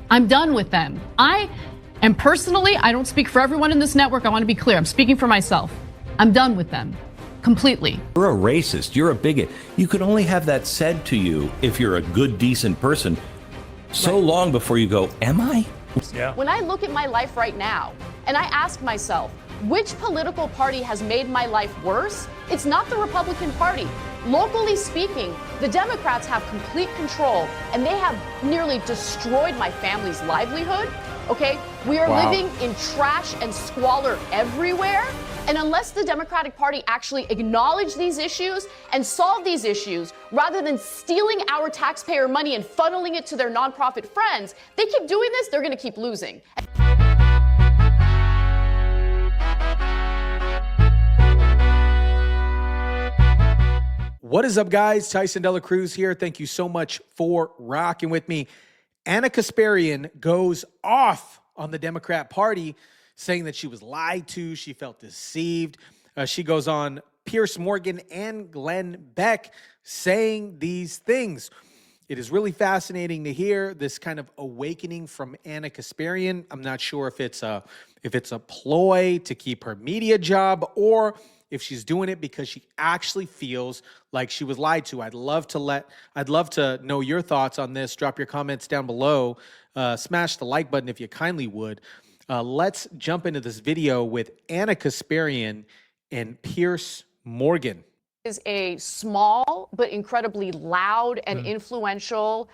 I'm done with them. And personally, I don't speak for everyone in this network. I want to be clear. I'm speaking for myself. I'm done with them. Completely. You're a racist. You're a bigot. You can only have that said to you if you're a good, decent person so long before you go, am I? Yeah. When I look at my life right now and I ask myself, which political party has made my life worse? It's not the Republican Party. Locally speaking, the Democrats have complete control and they have nearly destroyed my family's livelihood. Okay? We are living in trash and squalor everywhere. And unless the Democratic Party actually acknowledge these issues and solve these issues, rather than stealing our taxpayer money and funneling it to their nonprofit friends, they keep doing this, they're going to keep losing. What is up, guys? Tyson DELACRUZ here. Thank you so much for rocking with me. Anna Kasparian goes off on the Democrat Party, saying that she was lied to, she felt deceived. She goes on Piers Morgan and Glenn Beck saying these things. It is really fascinating to hear this kind of awakening from Anna Kasparian. I'm not sure if it's a ploy to keep her media job or if she's doing it because she actually feels like she was lied to. I'd love to know your thoughts on this. Drop your comments down below. Smash the like button if you kindly would. Let's jump into this video with Anna Kasparian and Piers Morgan. Is a small but incredibly loud and influential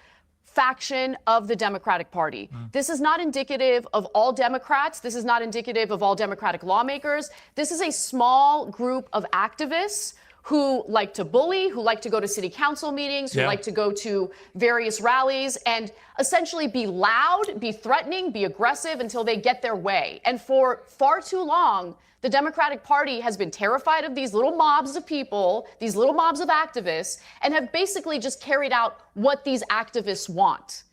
faction of the Democratic Party. This is not indicative of all Democrats. This is not indicative of all Democratic lawmakers. This is a small group of activists who like to bully, who like to go to city council meetings, who like to go to various rallies and essentially be loud, be threatening, be aggressive until they get their way. And for far too long, the Democratic Party has been terrified of these little mobs of people, these little mobs of activists, and have basically just carried out what these activists want.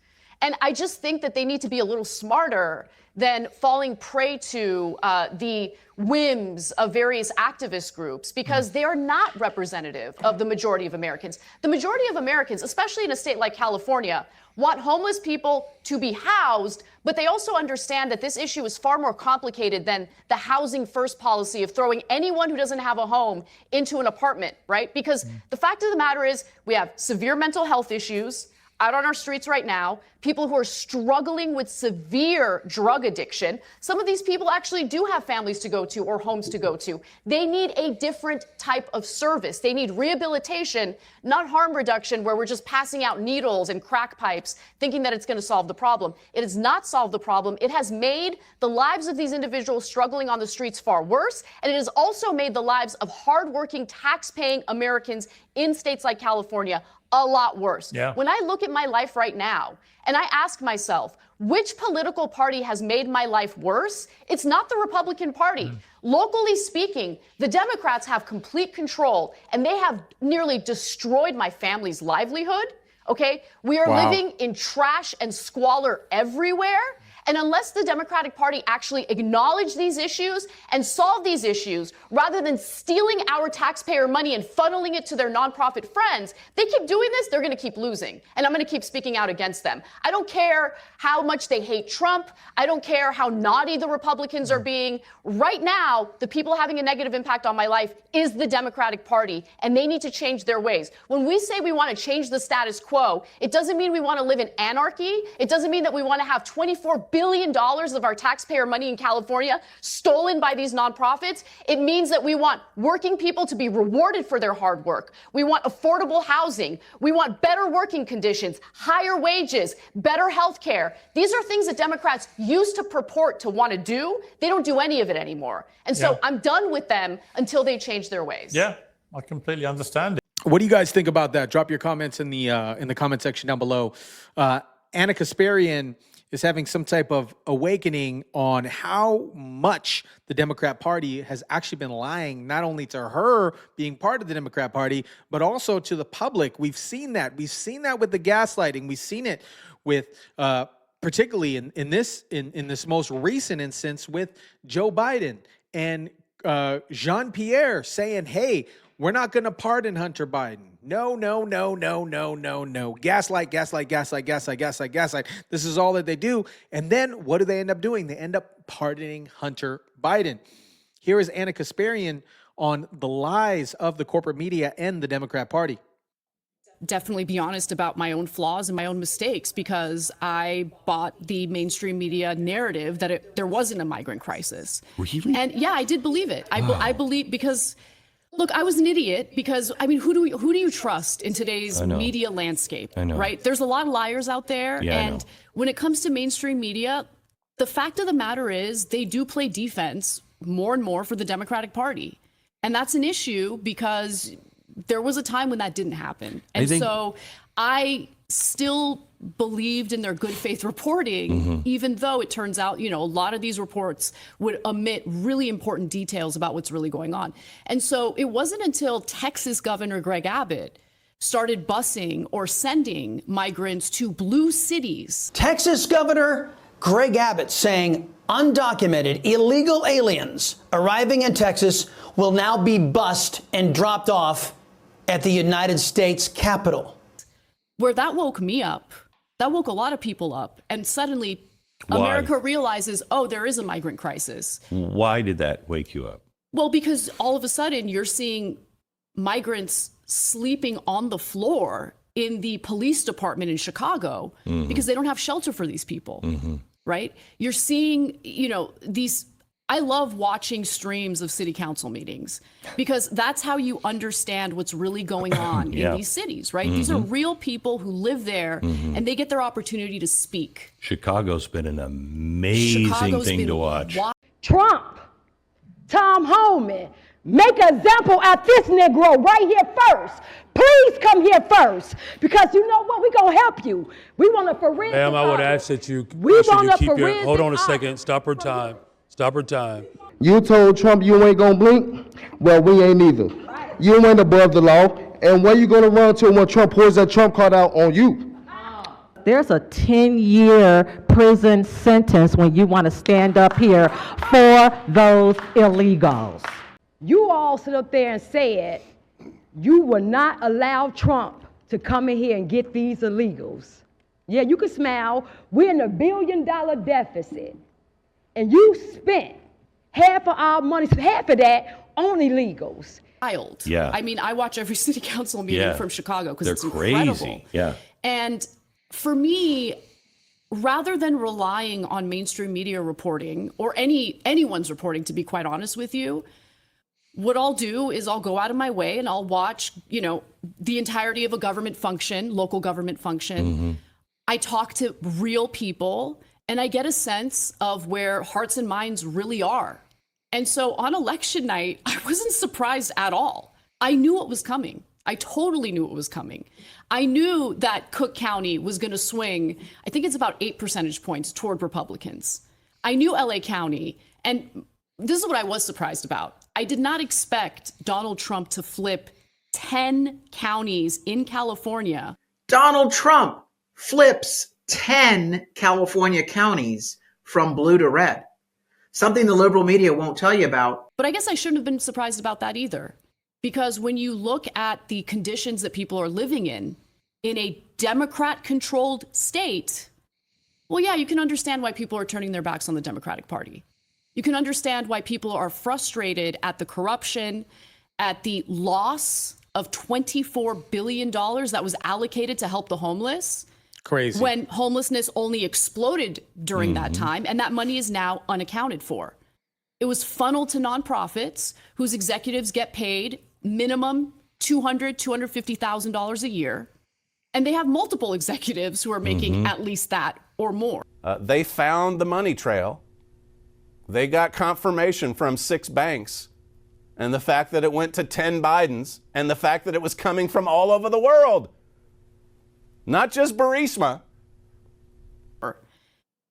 And I just think that they need to be a little smarter than falling prey to the whims of various activist groups, because they are not representative of the majority of Americans. The majority of Americans, especially in a state like California, want homeless people to be housed, but they also understand that this issue is far more complicated than the housing first policy of throwing anyone who doesn't have a home into an apartment, right? Because the fact of the matter is we have severe mental health issues out on our streets right now, people who are struggling with severe drug addiction. Some of these people actually do have families to go to or homes to go to. They need a different type of service. They need rehabilitation, not harm reduction, where we're just passing out needles and crack pipes thinking that it's going to solve the problem. It has not solved the problem. It has made the lives of these individuals struggling on the streets far worse, and it has also made the lives of hardworking, tax-paying Americans in states like California a lot worse. When I look at my life right now and I ask myself, which political party has made my life worse? It's not the Republican Party. Locally speaking, the Democrats have complete control and they have nearly destroyed my family's livelihood. Okay? We are living in trash and squalor everywhere. And unless the Democratic Party actually acknowledge these issues and solve these issues, rather than stealing our taxpayer money and funneling it to their nonprofit friends, they keep doing this, they're going to keep losing. And I'm going to keep speaking out against them. I don't care how much they hate Trump. I don't care how naughty the Republicans are being. Right now, the people having a negative impact on my life is the Democratic Party, and they need to change their ways. When we say we want to change the status quo, it doesn't mean we want to live in anarchy. It doesn't mean that we want to have $24 billion of our taxpayer money in California stolen by these nonprofits. It means that we want working people to be rewarded for their hard work. We want affordable housing. We want better working conditions, higher wages, better health care. These are things that Democrats used to purport to want to do. They don't do any of it anymore. And so I'm done with them until they change their ways. Yeah, I completely understand it. What do you guys think about that? Drop your comments in the comment section down below. Anna Kasparian is having some type of awakening on how much the Democrat Party has actually been lying, not only to her being part of the Democrat Party, but also to the public. We've seen that. We've seen that with the gaslighting. We've seen it with, particularly in this most recent instance with Joe Biden and Jean-Pierre saying, hey, we're not going to pardon Hunter Biden. No, no, no, no, no, no, no. Gaslight, gaslight, gaslight, gaslight, gaslight, gaslight. This is all that they do. And then what do they end up doing? They end up pardoning Hunter Biden. Here is Anna Kasparian on the lies of the corporate media and the Democrat Party. Definitely be honest about my own flaws and my own mistakes, because I bought the mainstream media narrative that there wasn't a migrant crisis. Really? And yeah, I did believe it. I believe, because look, I was an idiot, because I mean, who do you trust in today's media landscape? I know. Right? There's a lot of liars out there. Yeah, and when it comes to mainstream media, the fact of the matter is they do play defense more and more for the Democratic Party. And that's an issue, because there was a time when that didn't happen. And so I still believed in their good faith reporting, even though it turns out, a lot of these reports would omit really important details about what's really going on. And so it wasn't until Texas Governor Greg Abbott started busing or sending migrants to blue cities. Texas Governor Greg Abbott saying undocumented illegal aliens arriving in Texas will now be bused and dropped off at the United States Capitol. Where that woke me up, that woke a lot of people up, and suddenly America realizes, oh, there is a migrant crisis. Why did that wake you up? Well, because all of a sudden you're seeing migrants sleeping on the floor in the police department in Chicago because they don't have shelter for these people, right? You're seeing, these. I love watching streams of city council meetings, because that's how you understand what's really going on in these cities, right? These are real people who live there, and they get their opportunity to speak. Chicago's been an amazing thing to watch. Trump, Tom Homan, make an example out this Negro right here first. Please come here first, because you know what? We're going to help you. We want a forensic Ma'am, I would audit. ask that you, We want a keep your, forensic hold on a audit. second, stop her time. Stop her time. You told Trump you ain't gonna blink? Well, we ain't either. You ain't above the law. And where you gonna run to when Trump pours that Trump card out on you? There's a 10-year prison sentence when you want to stand up here for those illegals. You all sit up there and said you will not allow Trump to come in here and get these illegals. Yeah, you can smile. We're in a $1 billion deficit. And you spent half of our money, half of that, on illegals. Wild. Yeah. I mean, I watch every city council meeting from Chicago because it's crazy. incredible. Yeah. And for me, rather than relying on mainstream media reporting or anyone's reporting, to be quite honest with you, what I'll do is I'll go out of my way and I'll watch, the entirety of a government function, local government function. I talk to real people, and I get a sense of where hearts and minds really are. And so on election night, I wasn't surprised at all. I knew what was coming. I totally knew what was coming. I knew that Cook County was going to swing, I think it's about 8 percentage points toward Republicans. I knew LA County, and this is what I was surprised about. I did not expect Donald Trump to flip 10 counties in California. Donald Trump flips 10 California counties from blue to red. Something the liberal media won't tell you about. But I guess I shouldn't have been surprised about that either. Because when you look at the conditions that people are living in a Democrat-controlled state, well, yeah, you can understand why people are turning their backs on the Democratic Party. You can understand why people are frustrated at the corruption, at the loss of $24 billion that was allocated to help the homeless. Crazy. When homelessness only exploded during that time, and that money is now unaccounted for. It was funneled to nonprofits whose executives get paid minimum $200,000, $250,000 a year. And they have multiple executives who are making at least that or more. They found the money trail. They got confirmation from 6 banks. And the fact that it went to 10 Bidens, and the fact that it was coming from all over the world. Not just Burisma.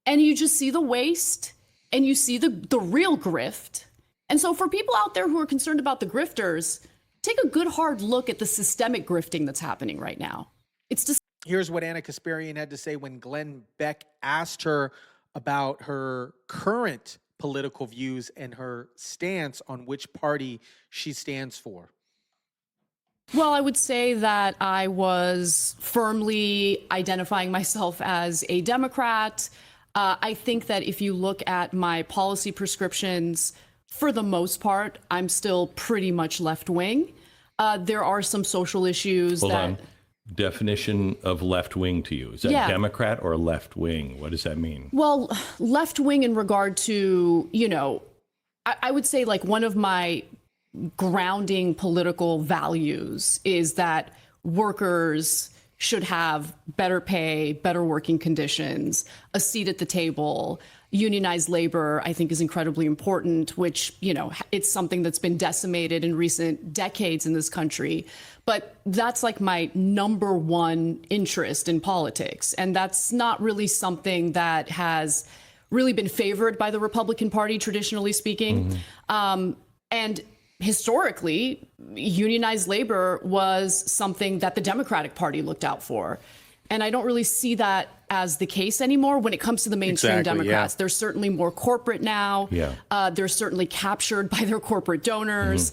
And you just see the waste, and you see the real grift. And so for people out there who are concerned about the grifters, take a good hard look at the systemic grifting that's happening right now. It's just. Here's what Anna Kasparian had to say when Glenn Beck asked her about her current political views and her stance on which party she stands for. Well, I would say that I was firmly identifying myself as a Democrat. I think that if you look at my policy prescriptions, for the most part, I'm still pretty much left wing. There are some social issues Hold that. on. Definition of left wing to you. Is that Democrat or left wing? What does that mean? Well, left wing in regard to, I would say like one of my grounding political values is that workers should have better pay, better working conditions, a seat at the table. Unionized labor, I think, is incredibly important, which, it's something that's been decimated in recent decades in this country. But that's like my number one interest in politics. And that's not really something that has really been favored by the Republican Party, traditionally speaking. And historically, unionized labor was something that the Democratic Party looked out for. And I don't really see that as the case anymore when it comes to the mainstream Democrats. They're certainly more corporate now. They're certainly captured by their corporate donors.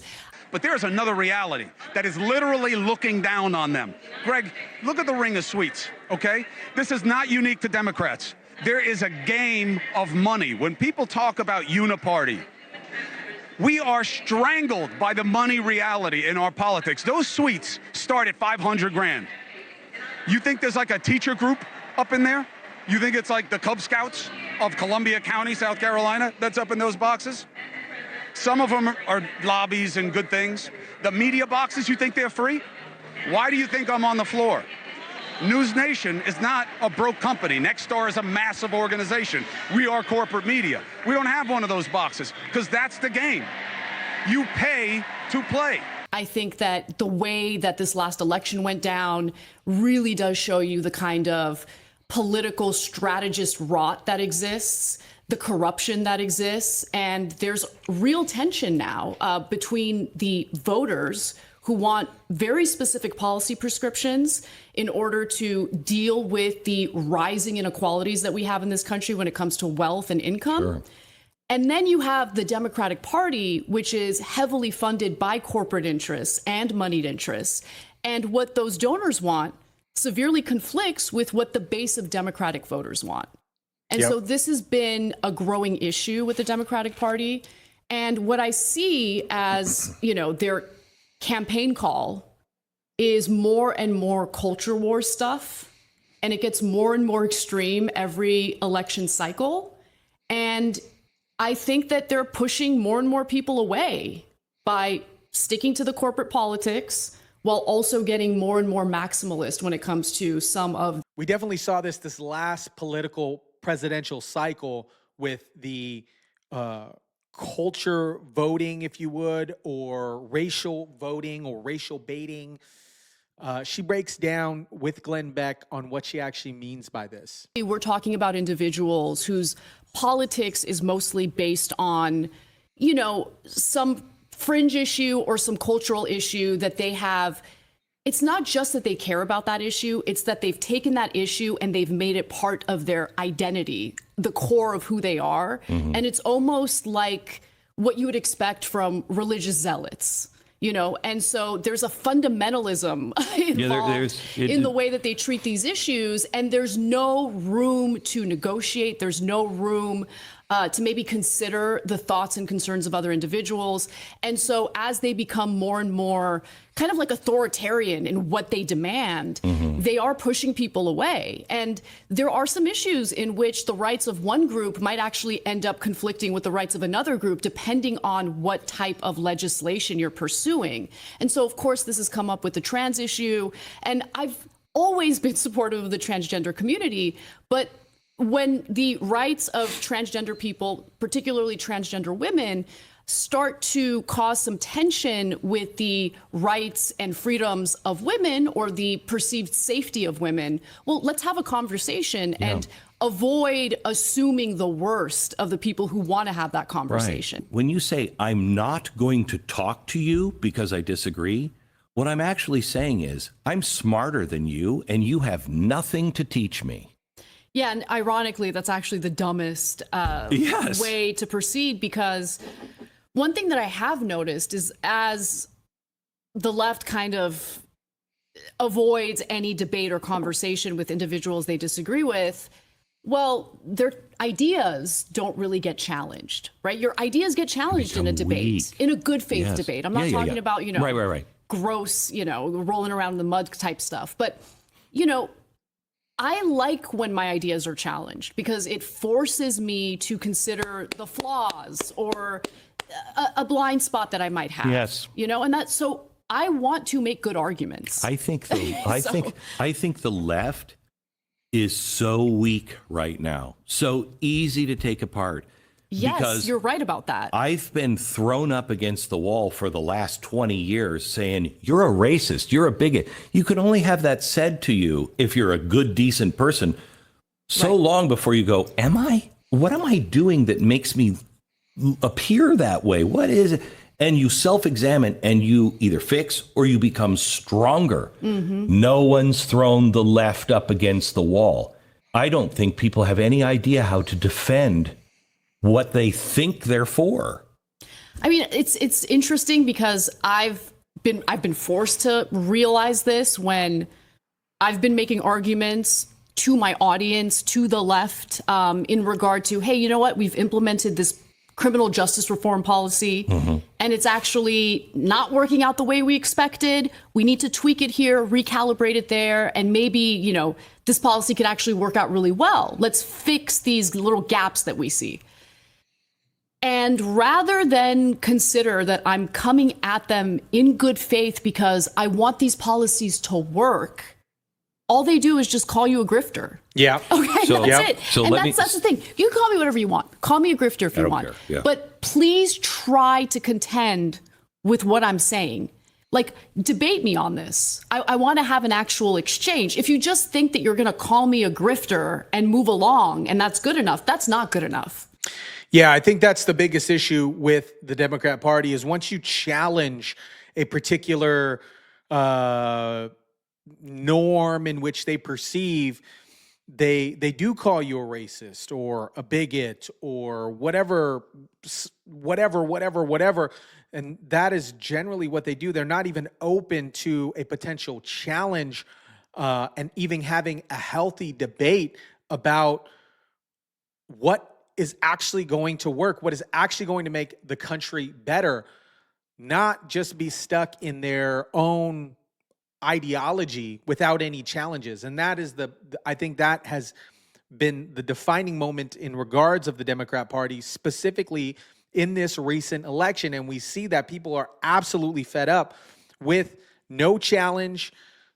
But there's another reality that is literally looking down on them. Greg, look at the ring of sweets, okay? This is not unique to Democrats. There is a game of money. When people talk about uniparty, we are strangled by the money reality in our politics. Those suites start at 500 grand. You think there's like a teacher group up in there? You think it's like the Cub Scouts of Columbia County, South Carolina, that's up in those boxes? Some of them are lobbies and good things. The media boxes, you think they're free? Why do you think I'm on the floor? News Nation is not a broke company. Nexstar is a massive organization. We are corporate media. We don't have one of those boxes because that's the game. You pay to play. I think that the way that this last election went down really does show you the kind of political strategist rot that exists, the corruption that exists, and there's real tension now between the voters who want very specific policy prescriptions in order to deal with the rising inequalities that we have in this country when it comes to wealth and income. Sure. And then you have the Democratic Party, which is heavily funded by corporate interests and moneyed interests. And what those donors want severely conflicts with what the base of Democratic voters want. And so this has been a growing issue with the Democratic Party. And what I see as, their campaign call is more and more culture war stuff. And it gets more and more extreme every election cycle. And I think that they're pushing more and more people away by sticking to the corporate politics while also getting more and more maximalist when it comes to some of. We definitely saw this last political presidential cycle with the culture voting, if you would, or racial voting or racial baiting. She breaks down with Glenn Beck on what she actually means by this. We're talking about individuals whose politics is mostly based on, some fringe issue or some cultural issue that they have. It's not just that they care about that issue, it's that they've taken that issue and they've made it part of their identity, the core of who they are. And it's almost like what you would expect from religious zealots. And so there's a fundamentalism involved in the way that they treat these issues, and there's no room to negotiate. There's no room to maybe consider the thoughts and concerns of other individuals. And so as they become more and more kind of like authoritarian in what they demand, they are pushing people away. And there are some issues in which the rights of one group might actually end up conflicting with the rights of another group, depending on what type of legislation you're pursuing. And so, of course, this has come up with the trans issue. And I've always been supportive of the transgender community, but when the rights of transgender people, particularly transgender women, start to cause some tension with the rights and freedoms of women or the perceived safety of women, well, let's have a conversation and avoid assuming the worst of the people who want to have that conversation. Right. When you say, I'm not going to talk to you because I disagree, what I'm actually saying is, I'm smarter than you and you have nothing to teach me. Yeah, and ironically, that's actually the dumbest way to proceed, because one thing that I have noticed is as the left kind of avoids any debate or conversation with individuals they disagree with, well, their ideas don't really get challenged, right? Your ideas get challenged in a debate, in a good faith debate. I'm not talking about, you know, right. gross, you know, rolling around in the mud type stuff. But, you know, I like when my ideas are challenged because it forces me to consider the flaws or a blind spot that I might have. Yes. You know, and that's so I want to make good arguments. I think the left is so weak right now, so easy to take apart. Yes, because you're right about that. I've been thrown up against the wall for the last 20 years saying, you're a racist, you're a bigot. You could only have that said to you if you're a good, decent person so long before you go, am I? What am I doing that makes me appear that way? What is it? And you self-examine and you either fix or you become stronger. No one's thrown the left up against the wall. I don't think people have any idea how to defend what they think they're for. I mean, it's interesting because I've been forced to realize this when I've been making arguments to my audience, to the left, in regard to, hey, you know what? We've implemented this criminal justice reform policy, and it's actually not working out the way we expected. We need to tweak it here, recalibrate it there, and maybe, you know, this policy could actually work out really well. Let's fix these little gaps that we see. And rather than consider that I'm coming at them in good faith because I want these policies to work, all they do is just call you a grifter. Yeah. Okay, So- that's it. so and let that's the thing. You can call me whatever you want. Call me a grifter if you don't want. care, yeah. But please try to contend with what I'm saying. Like, debate me on this. I want to have an actual exchange. If you just think that you're going to call me a grifter and move along and that's good enough, that's not good enough. Yeah, I think that's the biggest issue with the Democrat Party is once you challenge a particular norm in which they perceive, they do call you a racist or a bigot or whatever. And that is generally what they do. They're not even open to a potential challenge and even having a healthy debate about what is actually going to work, what is actually going to make the country better, not just be stuck in their own ideology without any challenges. And that is I think that has been the defining moment in regards of the Democrat Party, specifically in this recent election. And we see that people are absolutely fed up with no challenge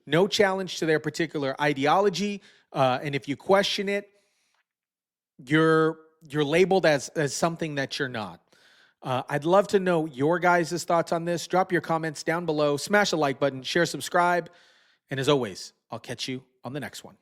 to their particular ideology. And if you question it, you're labeled as something that you're not. I'd love to know your guys' thoughts on this. Drop your comments down below. Smash the like button, share, subscribe. And as always, I'll catch you on the next one.